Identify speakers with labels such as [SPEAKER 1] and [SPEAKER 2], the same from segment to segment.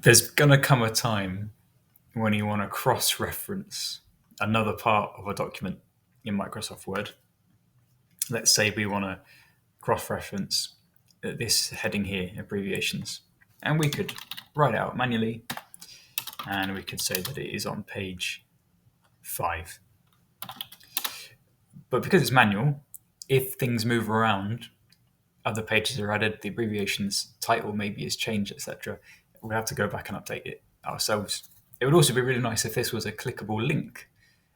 [SPEAKER 1] There's going to come a time when you want to cross-reference another part of a document in Microsoft Word. Let's say we want to cross-reference this heading here, abbreviations. And we could write it out manually, and we could say that it is on page 5. But because it's manual, if things move around, other pages are added, the abbreviation's title maybe is changed, etc., we'll have to go back and update it ourselves. It would also be really nice if this was a clickable link,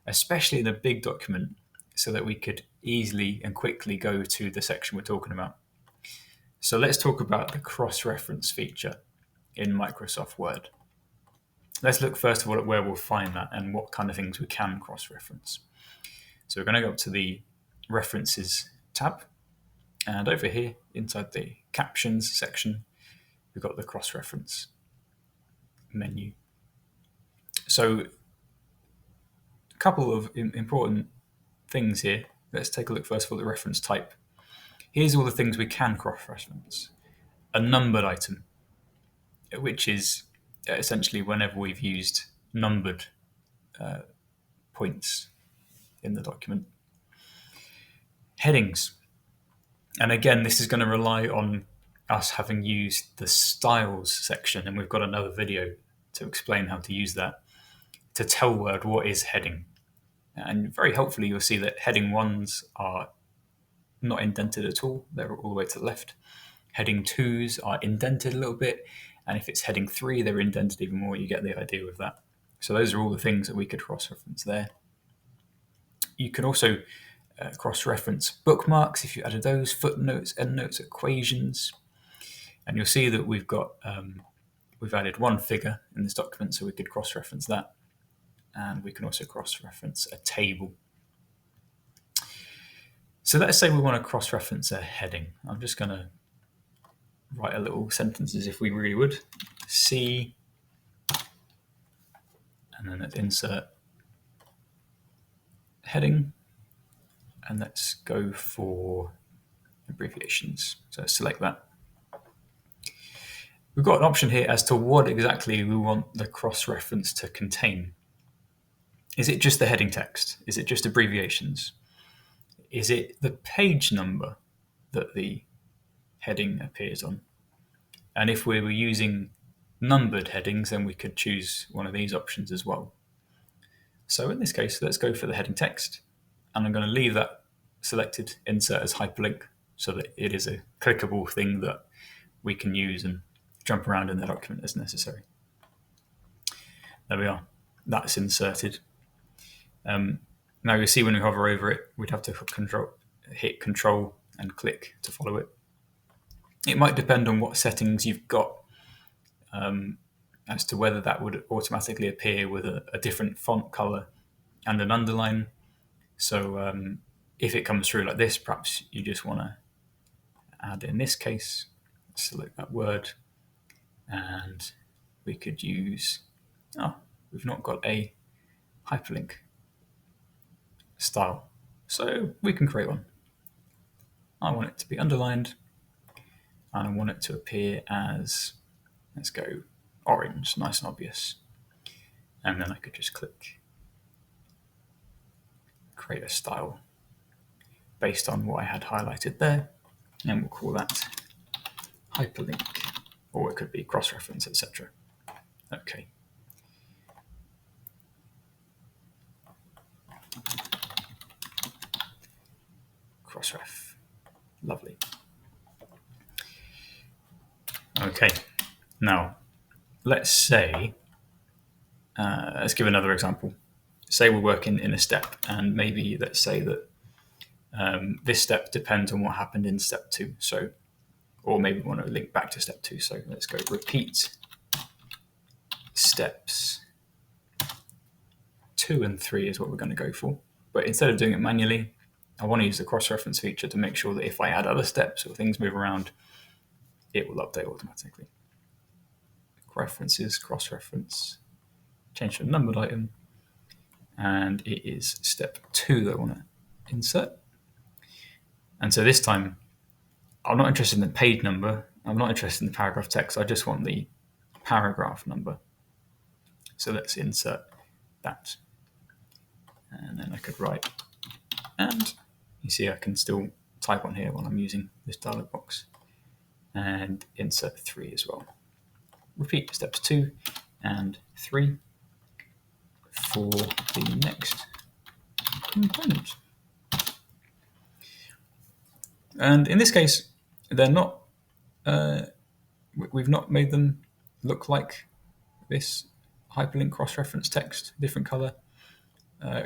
[SPEAKER 1] especially in a big document, so that we could easily and quickly go to the section we're talking about. So let's talk about the cross-reference feature in Microsoft Word. Let's look first of all at where we'll find that and what kind of things we can cross-reference. So we're going to go up to the References tab, and over here inside the Captions section, we've got the cross-reference menu. So a couple of important things here. Let's take a look first of all at the reference type. Here's all the things we can cross-reference. A numbered item, which is essentially whenever we've used numbered points in the document. Headings. And again, this is going to rely on us having used the styles section, and we've got another video to explain how to use that to tell Word what is heading. And very helpfully, you'll see that heading 1s are not indented at all. They're all the way to the left. Heading 2s are indented a little bit. And if it's heading 3, they're indented even more. You get the idea with that. So those are all the things that we could cross-reference there. You can also cross-reference bookmarks if you added those, footnotes, endnotes, equations. And you'll see that we've added one figure in this document, so we could cross-reference that. And we can also cross-reference a table. So let's say we want to cross-reference a heading. I'm just going to write a little sentence as if we really would. C, and then let's insert heading. And let's go for abbreviations. So select that. We've got an option here as to what exactly we want the cross-reference to contain. Is it just the heading text? Is it just abbreviations? Is it the page number that the heading appears on? And if we were using numbered headings, then we could choose one of these options as well. So in this case, let's go for the heading text. And I'm going to leave that selected, insert as hyperlink, so that it is a clickable thing that we can use and jump around in the document as necessary. There we are. That's inserted. Now you'll see when we hover over it, we'd have to hit Control and click to follow it. It might depend on what settings you've got as to whether that would automatically appear with a different font color and an underline. So if it comes through like this, perhaps you just want to add, in this case, select that word, and we could use, we've not got a hyperlink style, so we can create one. I want it to be underlined, and I want it to appear as, let's go orange, nice and obvious. And then I could just click create a style based on what I had highlighted there, and we'll call that hyperlink, or it could be cross-reference, etc. Okay. Cross-ref. Lovely. Okay. Now, let's say, let's give another example. Say we're working in a step, and maybe let's say that this step depends on what happened in step 2. So, or maybe we want to link back to step 2. So let's go repeat steps 2 and 3 is what we're going to go for. But instead of doing it manually, I want to use the cross-reference feature to make sure that if I add other steps or things move around, it will update automatically. References, cross-reference, change to a numbered item, and it is step 2 that I want to insert. And so this time, I'm not interested in the page number, I'm not interested in the paragraph text, I just want the paragraph number. So let's insert that. And then I could write, and you see I can still type on here while I'm using this dialog box, and insert 3 as well. Repeat steps 2 and 3 for the next component. And in this case, they're not, we've not made them look like this hyperlink cross-reference text, different color.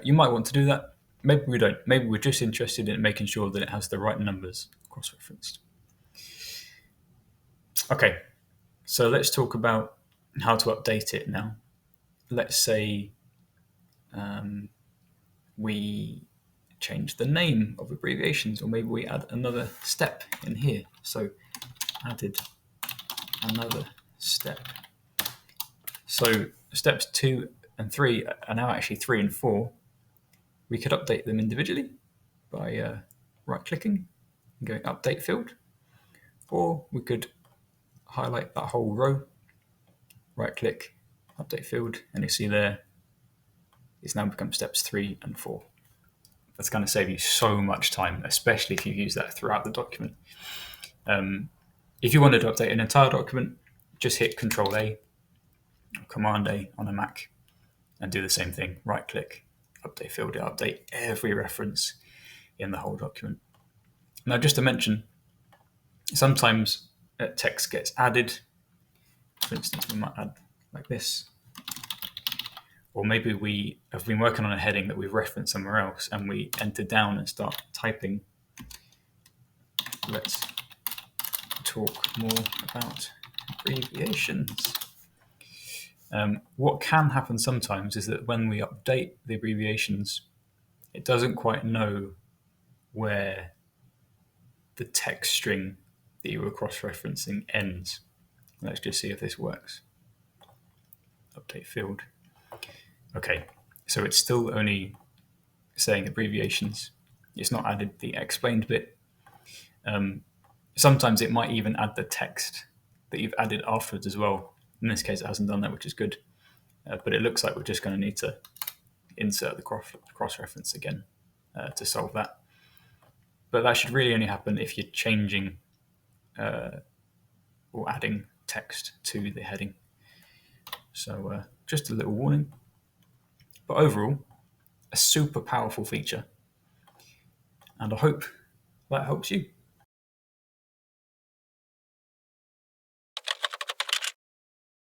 [SPEAKER 1] You might want to do that. Maybe we don't. Maybe we're just interested in making sure that it has the right numbers cross-referenced. Okay, so let's talk about how to update it now. Let's say we change the name of abbreviations, or maybe we add another step in here. So added another step. So steps 2 and 3 are now actually 3 and 4. We could update them individually by right-clicking and going update field, or we could highlight that whole row, right-click, update field, and you see there it's now become steps 3 and 4. That's going to save you so much time, especially if you use that throughout the document. If you wanted to update an entire document, just hit Control A or Command A on a Mac and do the same thing. Right-click, update field, update every reference in the whole document. Now, just to mention, sometimes text gets added. For instance, we might add like this. Or maybe we have been working on a heading that we've referenced somewhere else, and we enter down and start typing. Let's talk more about abbreviations. What can happen sometimes is that when we update the abbreviations, it doesn't quite know where the text string that you were cross-referencing ends. Let's just see if this works. Update field. Okay, so it's still only saying abbreviations. It's not added the explained bit. Sometimes it might even add the text that you've added afterwards as well. In this case, it hasn't done that, which is good. But it looks like we're just going to need to insert the cross-reference again to solve that. But that should really only happen if you're changing or adding text to the heading. So just a little warning. But overall, a super powerful feature. And I hope that helps you.